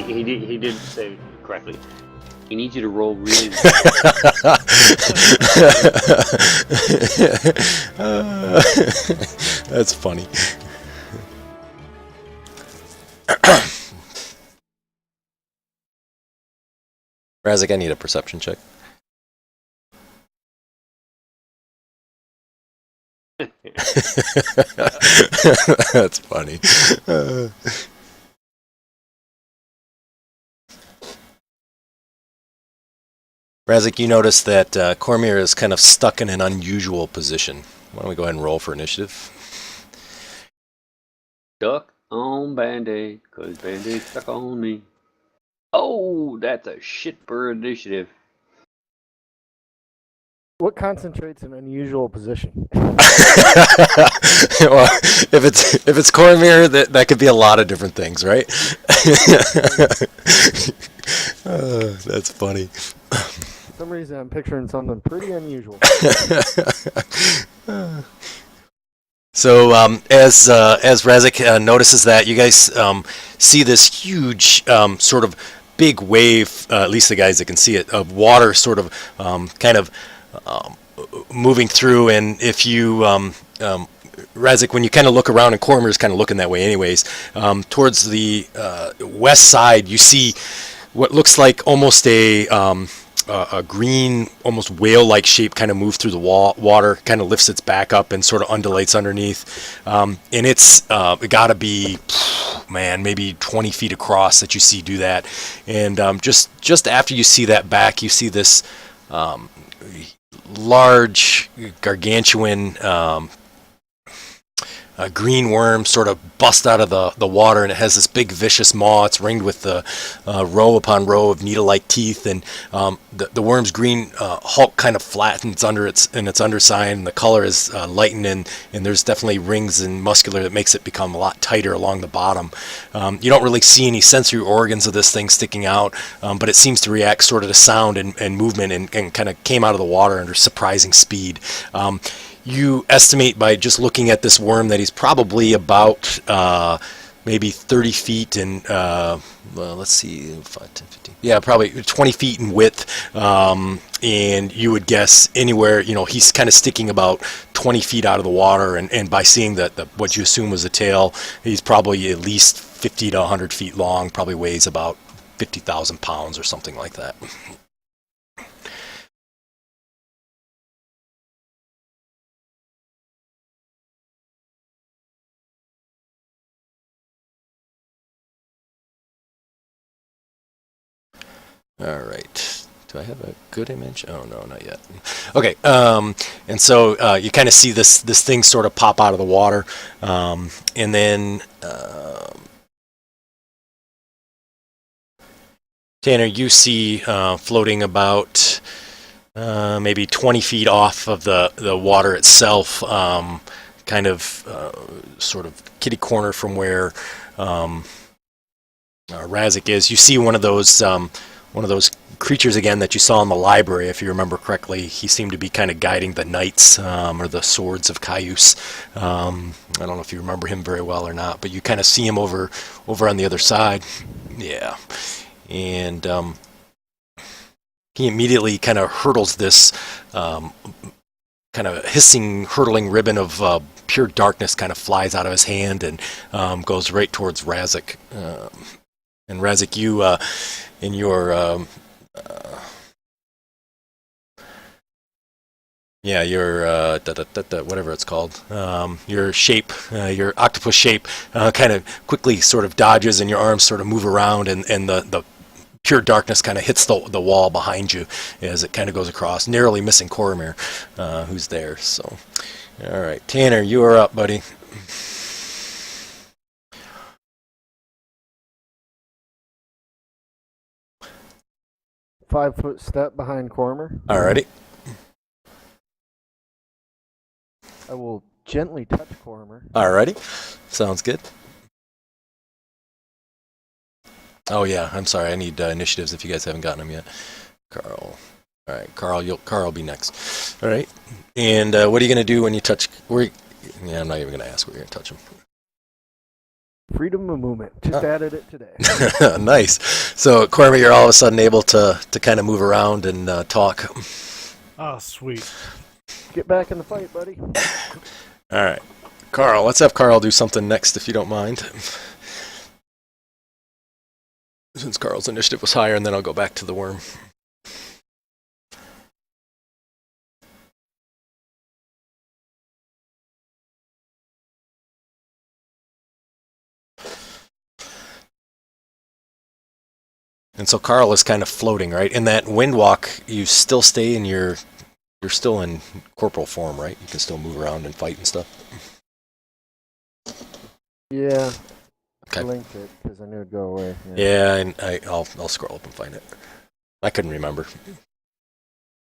he did say it correctly. He needs you to roll really That's funny. Razik, I need a perception check. That's funny. Razik, you notice that Cormier is kind of stuck in an unusual position. Why don't we go ahead and roll for initiative? Stuck on Band-Aid, cause Band-Aid stuck on me. Oh, that's a shit for initiative. What concentrates an unusual position? Well, if it's Cormier, that could be a lot of different things, right? That's funny. For some reason, I'm picturing something pretty unusual. So as Razik notices that, you guys see this huge sort of big wave, at least the guys that can see it, of water sort of kind of moving through. And if you, Razik, when you kind of look around, and Cormier's kind of looking that way anyways, towards the west side, you see what looks like almost a green, almost whale-like shape kind of move through the water, kind of lifts its back up and sort of undulates underneath. And it's got to be, man, maybe 20 feet across that you see do that. And just after you see that back, you see this large, gargantuan green worm sort of bust out of the water, and it has this big vicious maw. It's ringed with the row upon row of needle-like teeth, and the worm's green hulk kind of flattens under its underside, and the color is lightened, and there's definitely rings and muscular that makes it become a lot tighter along the bottom. You don't really see any sensory organs of this thing sticking out, but it seems to react sort of to sound and movement, and kind of came out of the water under surprising speed. You estimate by just looking at this worm that he's probably about maybe 30 feet and, well, let's see, 5, 10, 15. Yeah, probably 20 feet in width. And you would guess anywhere, he's kind of sticking about 20 feet out of the water. And by seeing the what you assume was a tail, he's probably at least 50 to 100 feet long, probably weighs about 50,000 pounds or something like that. All right. Do I have a good image? Oh, no, not yet. Okay. And so you kind of see this thing sort of pop out of the water. And then, Tanner, you see floating about maybe 20 feet off of the water itself, kind of sort of kitty corner from where Razik is. You see one of those creatures again that you saw in the library, if you remember correctly. He seemed to be kind of guiding the knights or the swords of Caius. I don't know if you remember him very well or not, but you kind of see him over on the other side. Yeah. And he immediately kind of hurdles this kind of hissing, hurtling ribbon of pure darkness kind of flies out of his hand and goes right towards Razik. And Razik, you in your your whatever it's called, your shape, your octopus shape, kind of quickly sort of dodges, and your arms sort of move around, and the pure darkness kind of hits the wall behind you as it kind of goes across, narrowly missing Cormier, who's there. So, all right, Tanner, you are up, buddy. 5-foot step behind Cormier. Alrighty. I will gently touch Cormier. Alrighty. Sounds good. Oh yeah, I'm sorry. I need initiatives if you guys haven't gotten them yet. Carl. All right, Carl. Carl will be next. All right. And what are you gonna do when you touch? Yeah, I'm not even gonna ask where you're gonna touch him. Freedom of movement. Just added it today. Nice. So, Cormier, you're all of a sudden able to kind of move around and talk. Oh, sweet. Get back in the fight, buddy. All right. Carl, let's have Carl do something next, if you don't mind. Since Carl's initiative was higher, and then I'll go back to the worm. And so Carl is kind of floating, right? In that wind walk, you still stay in you're still in corporal form, right? You can still move around and fight and stuff. Yeah. Okay. I linked it because I knew it'd go away. Yeah, and I'll scroll up and find it. I couldn't remember.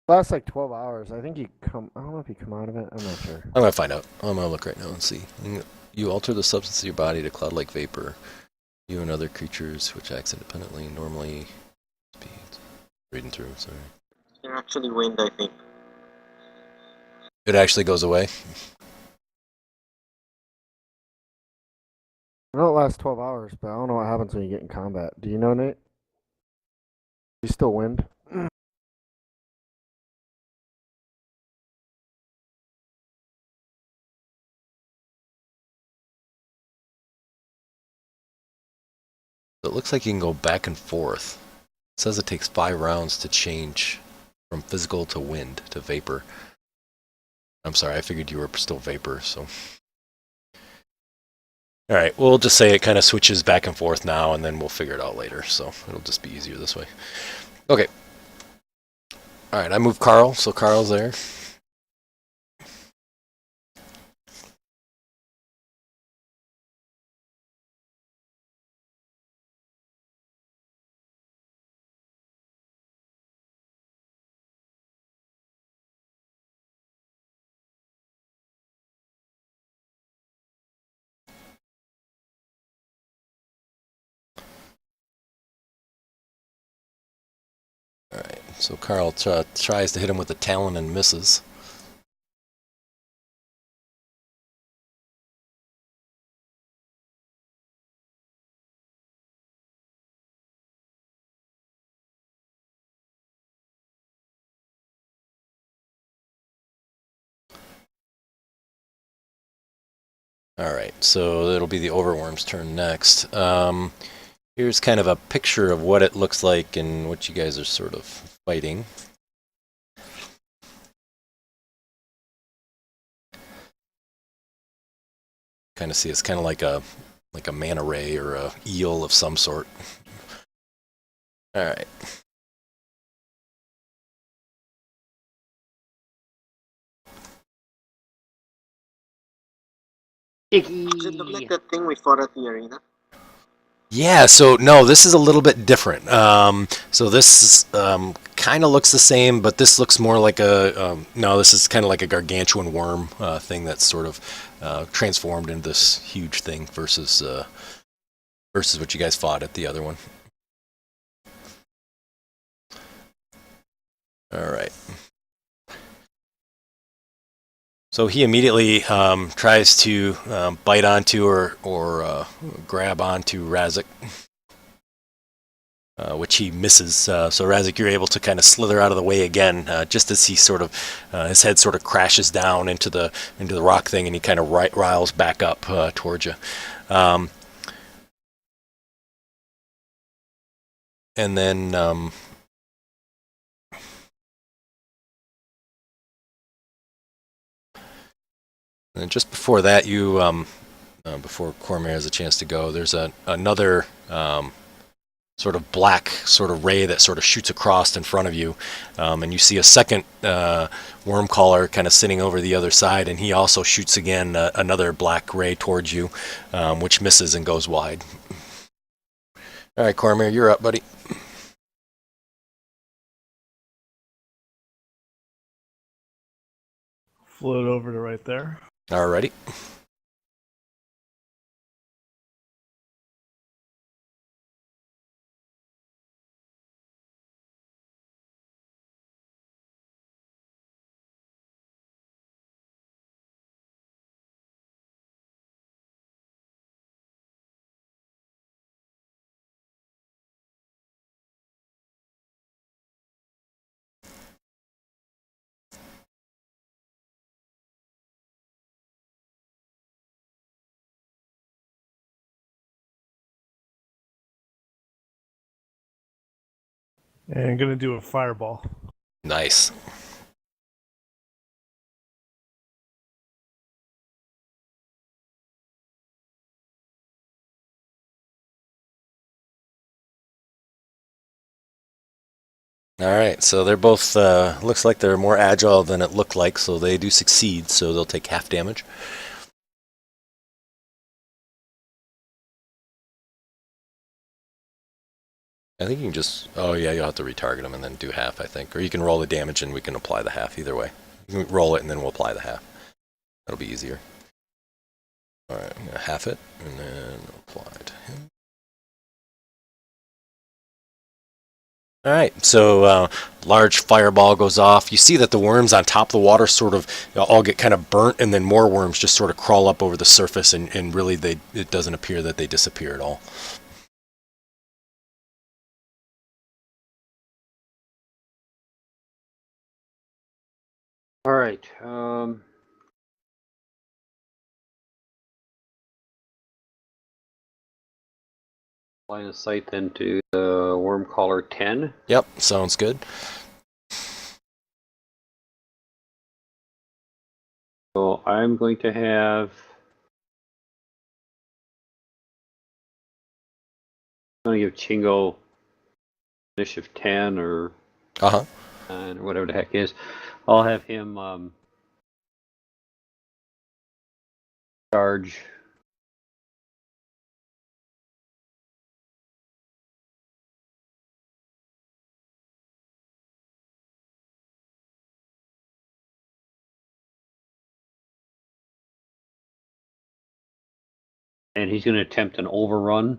Lasts like 12 hours. I think you come. I don't know if you come out of it. I'm not sure. I'm gonna find out. I'm gonna look right now and see. You alter the substance of your body to cloud-like vapor. You and other creatures which acts independently normally. Speeds. Reading through. Sorry. It actually wind, I think. It actually goes away. I know it lasts 12 hours, but I don't know what happens when you get in combat. Do you know, Nate? You still wind? It looks like you can go back and forth. It says it takes 5 rounds to change from physical to wind to vapor. I'm sorry, I figured you were still vapor, so. Alright, we'll just say it kind of switches back and forth now, and then we'll figure it out later, so it'll just be easier this way. Okay. Alright, I moved Carl, so Carl's there. Alright, so Carl tries to hit him with the talon and misses. Alright, so it'll be the overworm's turn next. Here's kind of a picture of what it looks like and what you guys are sort of fighting. Kind of see it's kind of like a manta ray or a eel of some sort. All right. Does it look like that thing we fought at the arena? Yeah, so no, this is a little bit different. So this kind of looks the same, but this looks more like a no. This is kind of like a gargantuan worm thing that's sort of transformed into this huge thing versus what you guys fought at the other one. All right. So he immediately tries to bite onto or grab onto Razik, which he misses. So Razik, you're able to kind of slither out of the way again, just as he sort of his head sort of crashes down into the rock thing, and he kind of riles back up towards you. And then. And just before that, you, before Cormier has a chance to go, there's another sort of black sort of ray that sort of shoots across in front of you, and you see a second worm caller kind of sitting over the other side, and he also shoots again another black ray towards you, which misses and goes wide. All right, Cormier, you're up, buddy. Float over to right there. Alrighty. And gonna do a fireball. Nice. All right, so they're both, looks like they're more agile than it looked like, so they do succeed, so they'll take half damage. I think you can just, oh yeah, you'll have to retarget them and then do half, I think. Or you can roll the damage and we can apply the half either way. You can roll it and then we'll apply the half. That'll be easier. All right, I'm going to half it and then apply it to him. All right, so large fireball goes off. You see that the worms on top of the water sort of all get kind of burnt, and then more worms just sort of crawl up over the surface, and really it doesn't appear that they disappear at all. All right. Line of sight then to the worm caller 10. Yep, sounds good. So I'm going to have. I'm going to give Chingo initiative 10 or Uh-huh. 9 or whatever the heck is. I'll have him charge. And he's going to attempt an overrun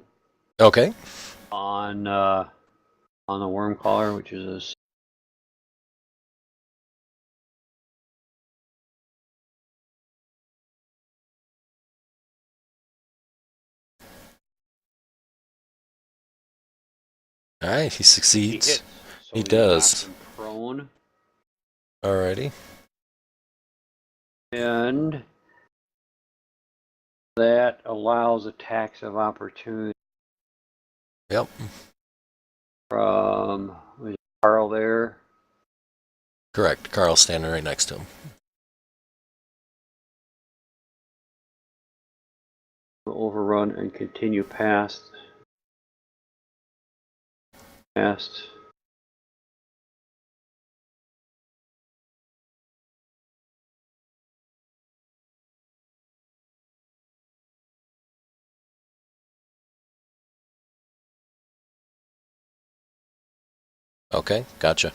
Okay. on the worm caller, which is All right, he he succeeds. hits. So He he knocks does. him prone, Alrighty. and that allows attacks of opportunity Yep. from Carl there. Correct. Carl's standing right next to him. Overrun and continue past. Okay, gotcha.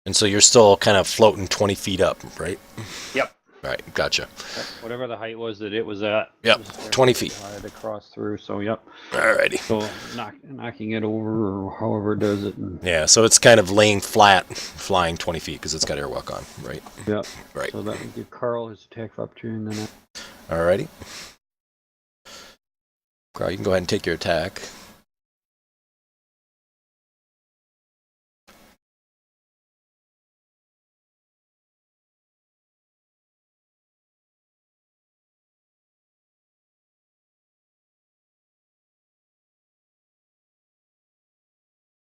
And so you're still kind of floating 20 feet up, right? Yep. Right, gotcha. Whatever the height was that it was at. Yep, It was 20 feet. I had to cross through, so yep. Alrighty. So knocking it over or however it does it. And, Yeah, so it's kind of laying flat, flying 20 feet because it's got airwalk on, right? yep. Right. So that would give Carl his attack of opportunity. Then Alrighty. Carl, you can go ahead and take your attack.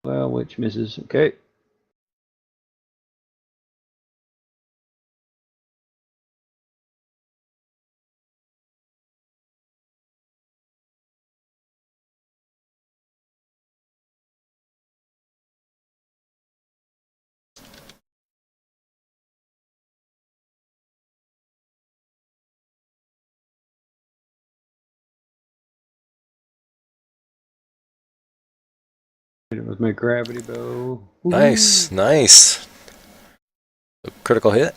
well, which misses. Okay. It was my gravity bow. Woo-hoo. Nice, nice. A critical hit.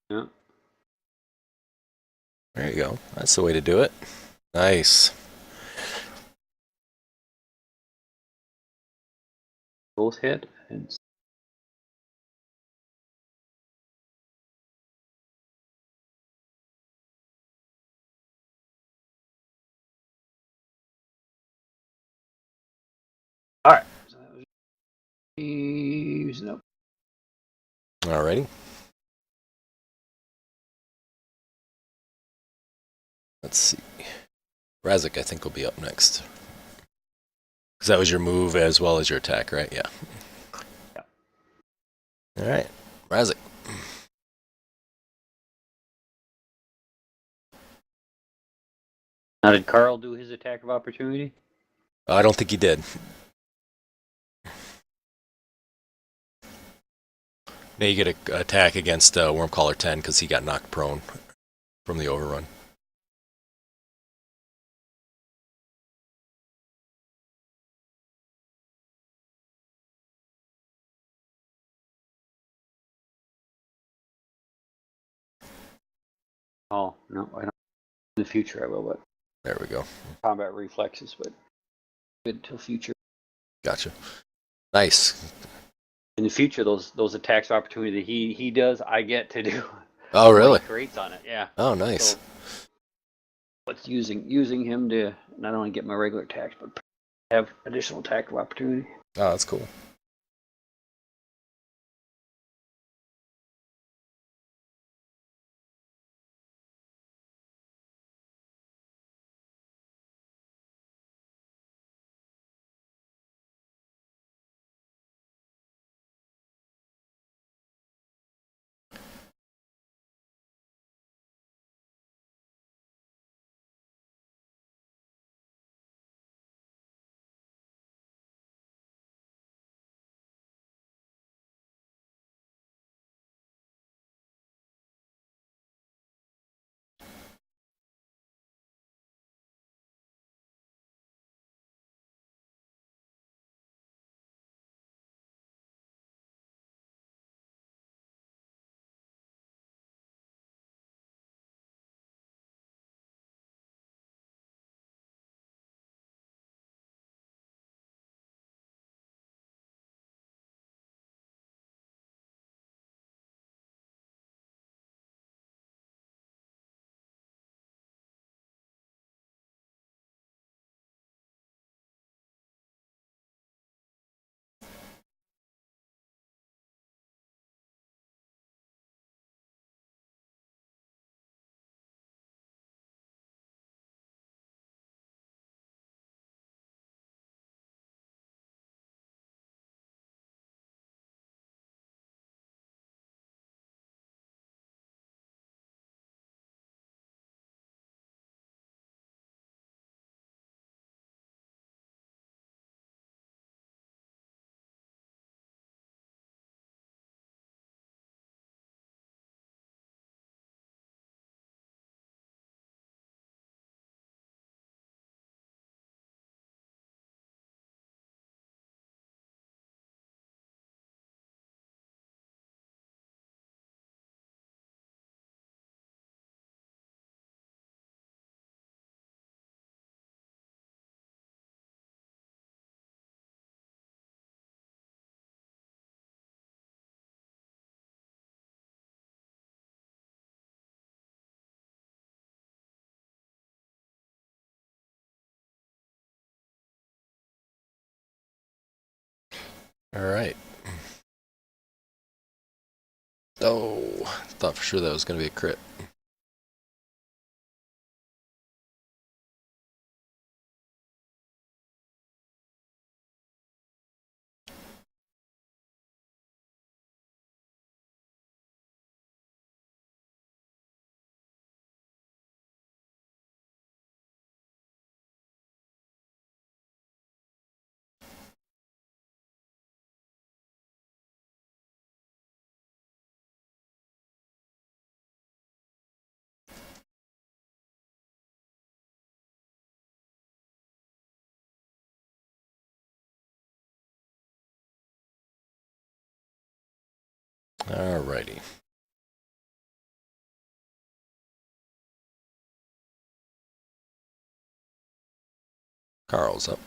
Yeah. There you go. That's the way to do it. Nice. Both hit. And all right. So that was using up. Alrighty. Let's see. Razik, I think, will be up next. Because that was your move as well as your attack, right? Yeah. Yeah. All right. Razik. Now, did Carl do his attack of opportunity? I don't think he did. Now you get an attack against Wormcaller 10 because he got knocked prone from the overrun. Oh, no, I don't. In the future, I will, but There we go. combat reflexes, but good until future. Gotcha. Nice. In the future, those attacks of opportunity that he does, I get to do. Oh, really? He creates on it, yeah. Oh, nice. So, what's using him to not only get my regular attacks, but have additional attack of opportunity. Oh, that's cool. All right. Oh, thought for sure that was going to be a crit. All righty. Carl's up.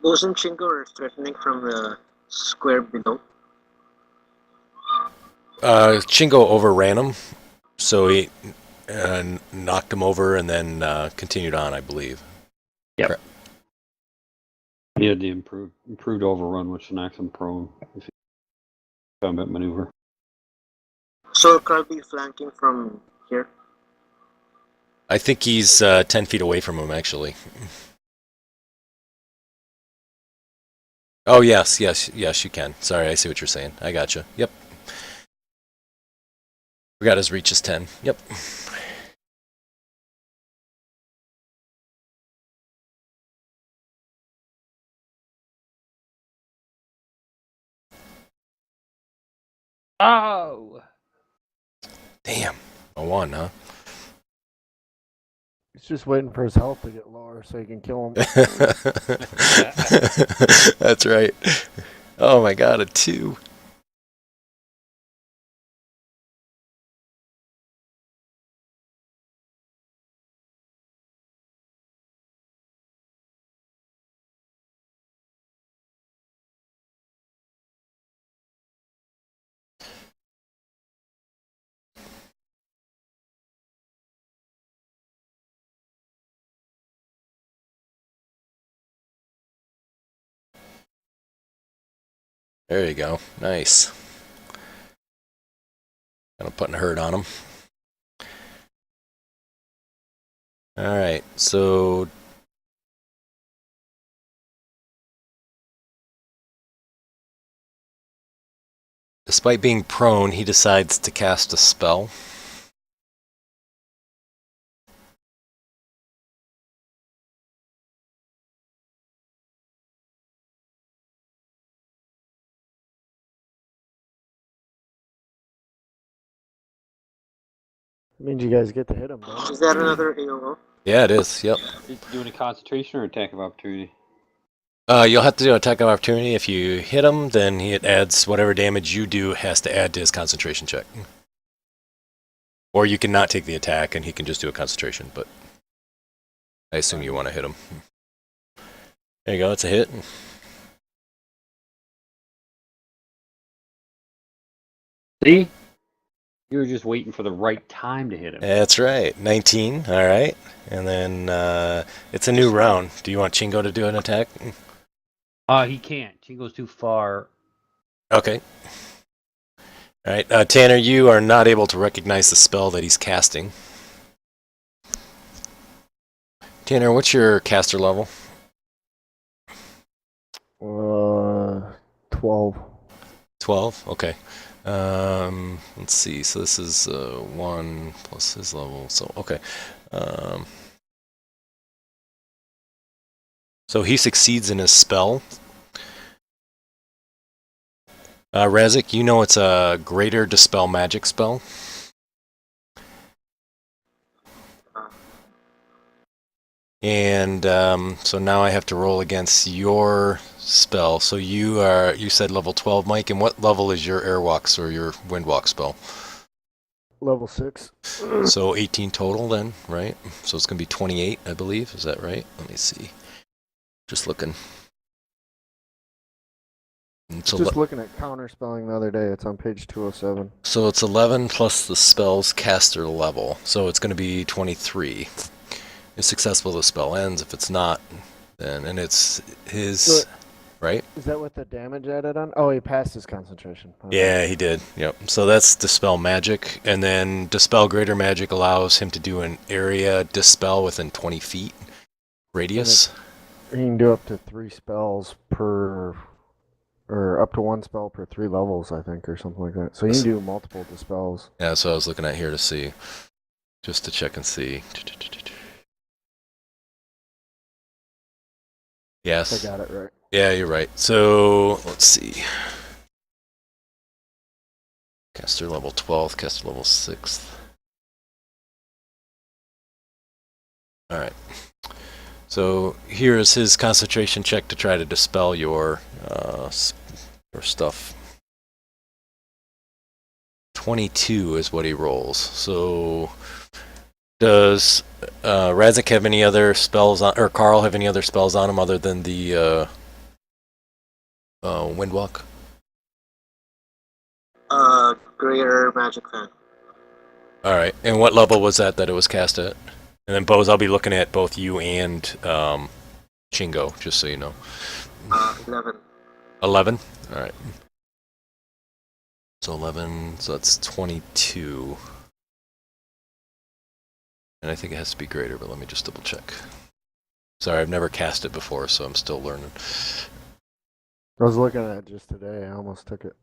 Wasn't Shingo threatening from the square below? Chingo overran him, so he knocked him over and then continued on, I believe. Yep. Correct. He had the improved overrun, which knocks him prone if he combat maneuver. So Carl be flanking from here. I think he's 10 feet away from him, actually. Oh, yes, you can. Sorry, I see what you're saying. I gotcha. Yep. Forgot his reach is 10. Yep. Oh! Damn. A 1, huh? He's just waiting for his health to get lower so he can kill him. That's right. Oh my god, a 2. There you go. Nice. Kind of putting a hurt on him. Alright, so despite being prone, he decides to cast a spell. Means you guys get to hit him, don't Is that another AOO? Yeah, it is. Yep. Is he doing a concentration or attack of opportunity? You'll have to do an attack of opportunity. If you hit him, then it adds whatever damage you do has to add to his concentration check. Or you can not take the attack and he can just do a concentration, but I assume you want to hit him. There you go, it's a hit. See? You were just waiting for the right time to hit him. That's right, 19, alright. And then it's a new round. Do you want Chingo to do an attack? He can't. Chingo's too far. Okay. Alright, Tanner, you are not able to recognize the spell that he's casting. Tanner, what's your caster level? 12. 12? Okay. Let's see. So this is 1 plus his level. So, okay. So he succeeds in his spell. Razik, you know it's a greater dispel magic spell. And so now I have to roll against your spell. So you said level 12, Mike, and what level is your Airwalks or your Windwalk spell? Level 6. So 18 total then, right? So it's going to be 28, I believe. Is that right? Let me see. Just looking. So Just looking at counterspelling the other day. It's on page 207. So it's 11 plus the spell's caster level. So it's going to be 23. If successful, the spell ends. If it's not, then, and it's his, So, right? is that with the damage added on? Oh, he passed his concentration. Okay. Yeah, he did. Yep. So that's dispel magic, and then dispel greater magic allows him to do an area dispel within 20 feet radius. You can do up to 3 spells per, or up to 1 spell per 3 levels, I think, or something like that. So you can do multiple dispels. Yeah, that's what I was looking at here to see, just to check and see. Yes. I got it right. Yeah, you're right. So let's see. Caster level 12th, caster level 6th. Alright. So here's his concentration check to try to dispel your stuff. 22 is what he rolls. So does Razik have any other spells on, or Carl have any other spells on him other than the Windwalk? Greater magic fan. Alright, and what level was that it was cast at? And then Bose, I'll be looking at both you and Chingo, just so you know. 11. 11? Alright. So 11, so that's 22. And I think it has to be greater, but let me just double check. Sorry, I've never cast it before, so I'm still learning. I was looking at it just today. I almost took it.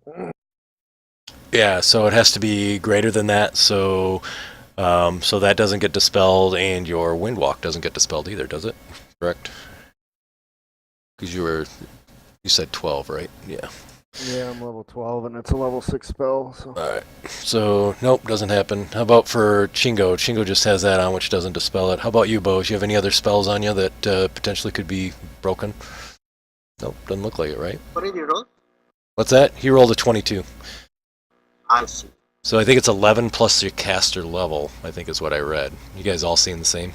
Yeah, so it has to be greater than that, so so that doesn't get dispelled, and your wind walk doesn't get dispelled either, does it? Correct? Because you said 12, right? Yeah. Yeah, I'm level 12, and it's a level 6 spell. So. Alright. So, nope, doesn't happen. How about for Chingo? Chingo just has that on, which doesn't dispel it. How about you, Bo? Do you have any other spells on you that potentially could be broken? Nope, doesn't look like it, right? What did you roll? What's that? He rolled a 22. I see. So I think it's 11 plus your caster level, I think is what I read. You guys all seeing the same?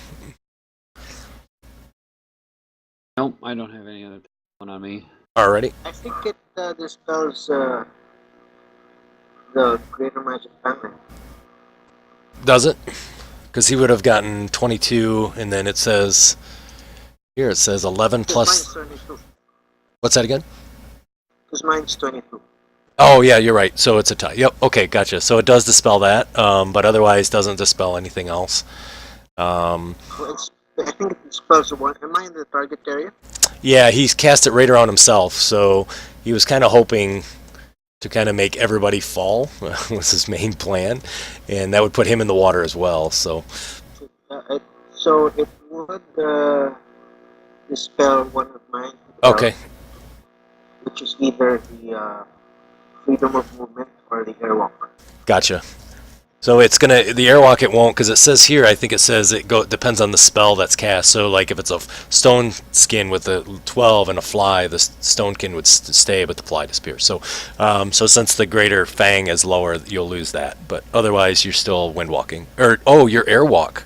Nope, I don't have any other one on me. Already? I think it dispels the greater magic family. Does it? Because he would have gotten 22, and then it says... Here it says 11 plus... Mine's 22. What's that again? Because mine's 22. Oh, yeah, you're right. So it's a tie. Yep, okay, gotcha. So it does dispel that, but otherwise doesn't dispel anything else. Well, I think it dispels one. Am I in the target area? Yeah, he's cast it right around himself, so he was kind of hoping to kind of make everybody fall, was his main plan, and that would put him in the water as well, so... So it would dispel one of mine. Okay. Which is either the freedom of movement or the airwalk. Gotcha. So it's gonna the airwalk it won't, because it says here, I think it says depends on the spell that's cast. So like if it's a stone skin with a 12 and a fly, the stone skin would stay, but the fly disappears. So so since the greater fang is lower, you'll lose that. But otherwise, you're still wind walking. Or your airwalk.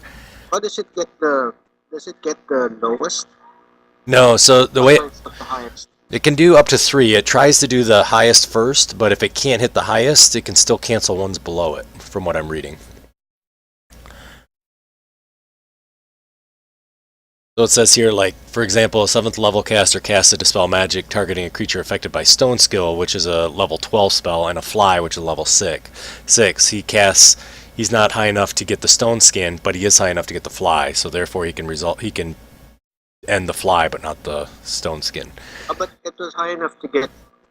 How does it get the lowest? No. So the way Or it's not the highest. it can do up to 3. It tries to do the highest first, but if it can't hit the highest, it can still cancel ones below it, from what I'm reading. So it says here, like, for example, a 7th level caster casts a Dispel Magic targeting a creature affected by Stone Skill, which is a level 12 spell, and a Fly, which is level 6. He's not high enough to get the Stone Skin, but he is high enough to get the Fly, so therefore he can end the Fly, but not the Stone Skin. But it was high enough to get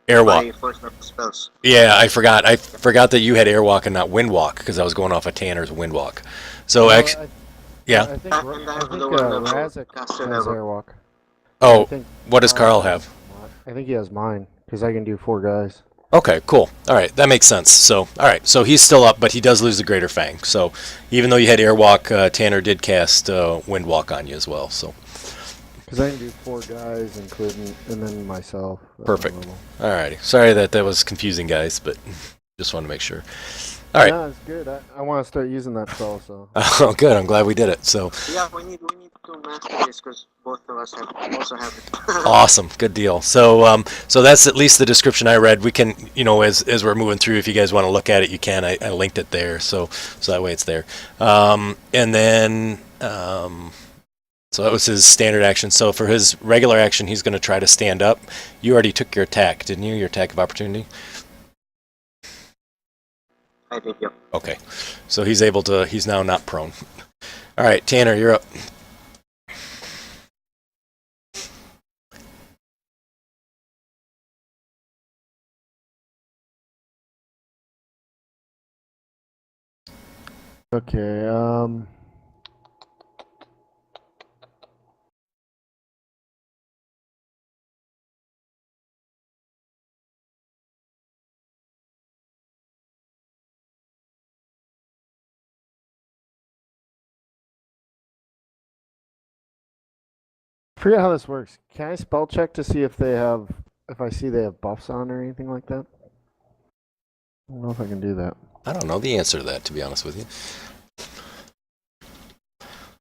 Airwalk. my first level spells. Yeah, I forgot. I forgot that you had Airwalk and not Windwalk, because I was going off of Tanner's Windwalk. So Well, actually, yeah. I think lower level Razak caster has level. airwalk. Oh, I think what does Carl have? I think he has mine, because I can do 4 guys. Okay, cool. All right, that makes sense. So, all right, so he's still up, but he does lose the Greater Fang. So, even though you had Airwalk, Tanner did cast Windwalk on you as well. So, Because I can do 4 guys, including, and then myself. at my Perfect. level. all righty. Sorry that was confusing, guys, but just wanted to make sure. All right. No, it's good. I want to start using that spell, so. Oh, good. I'm glad we did it. So, Yeah, we need to master this because both of us also have it. awesome, good deal. So, so that's at least the description I read. We can, as we're moving through, if you guys want to look at it, you can. I linked it there, so that way it's there. And then, so that was his standard action. So for his regular action, he's going to try to stand up. You already took your attack, didn't you? Your attack of opportunity. I did, yep. Okay, so he's now not prone. All right, Tanner, you're up. Okay, I forget how this works. Can I spell check to see if I see they have buffs on or anything like that? I don't know if I can do that. I don't know the answer to that, to be honest with you.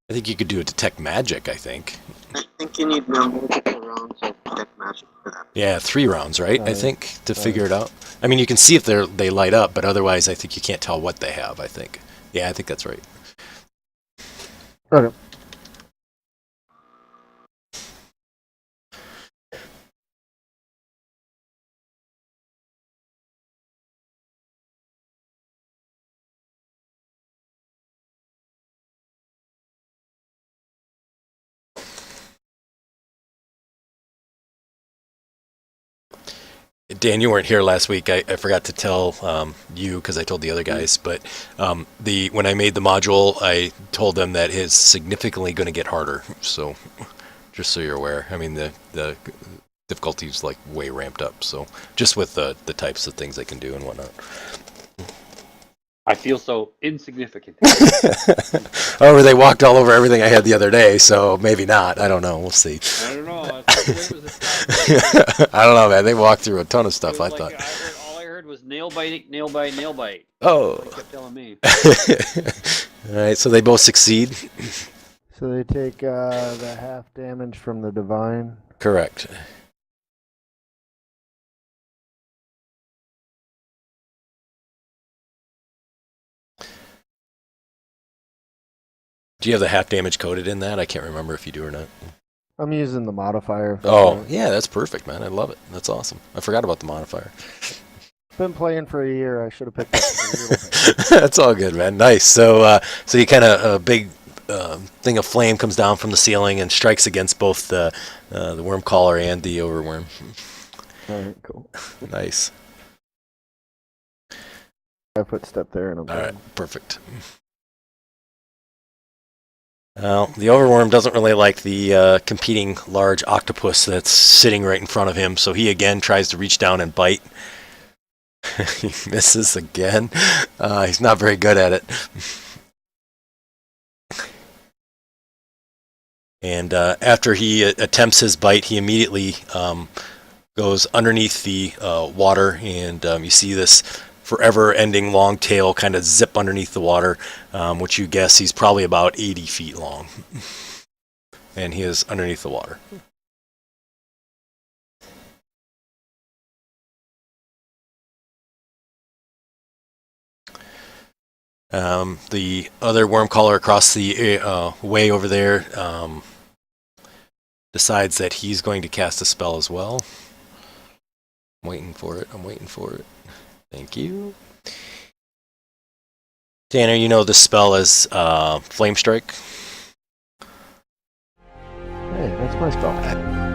I think you could do a detect magic, I think. I think you need multiple rounds of detect magic for that. Yeah, 3 rounds, right? I Right. think, to figure it out. I mean, you can see if they light up, but otherwise I think you can't tell what they have, I think. Yeah, I think that's right. Okay. Dan, you weren't here last week. I forgot to tell you because I told the other guys. But when I made the module, I told them that it's significantly going to get harder. So just so you're aware, I mean the difficulty's like way ramped up. So just with the types of things they can do and whatnot. I feel so insignificant. However, they walked all over everything I had the other day, so maybe not. I don't know. We'll see. I don't know. I thought I don't know, man. They walked through a ton of stuff, I thought. All I heard was nail biting, nail bite, nail bite. Oh. They kept telling me. All right, so they both succeed. So they take the half damage from the divine. Correct. Do you have the half damage coded in that? I can't remember if you do or not. I'm using the modifier. Oh, yeah, that's perfect, man. I love it. That's awesome. I forgot about the modifier. Been playing for a year. I should have picked up a little bit. That's all good, man. Nice. So, so you kind of a big thing of flame comes down from the ceiling and strikes against both the worm caller and the overworm. All right, cool. Nice. I put step there and I'm All done. right, perfect. Well, the overworm doesn't really like the competing large octopus that's sitting right in front of him, so he again tries to reach down and bite. He misses again. He's not very good at it. And after he attempts his bite, he immediately goes underneath the water, and you see this forever-ending long tail kind of zip underneath the water, which you guess he's probably about 80 feet long. And he is underneath the water. The other worm caller across the way over there decides that he's going to cast a spell as well. I'm waiting for it. Thank you. Tanner, you know this spell is Flame Strike. Hey, that's my spell.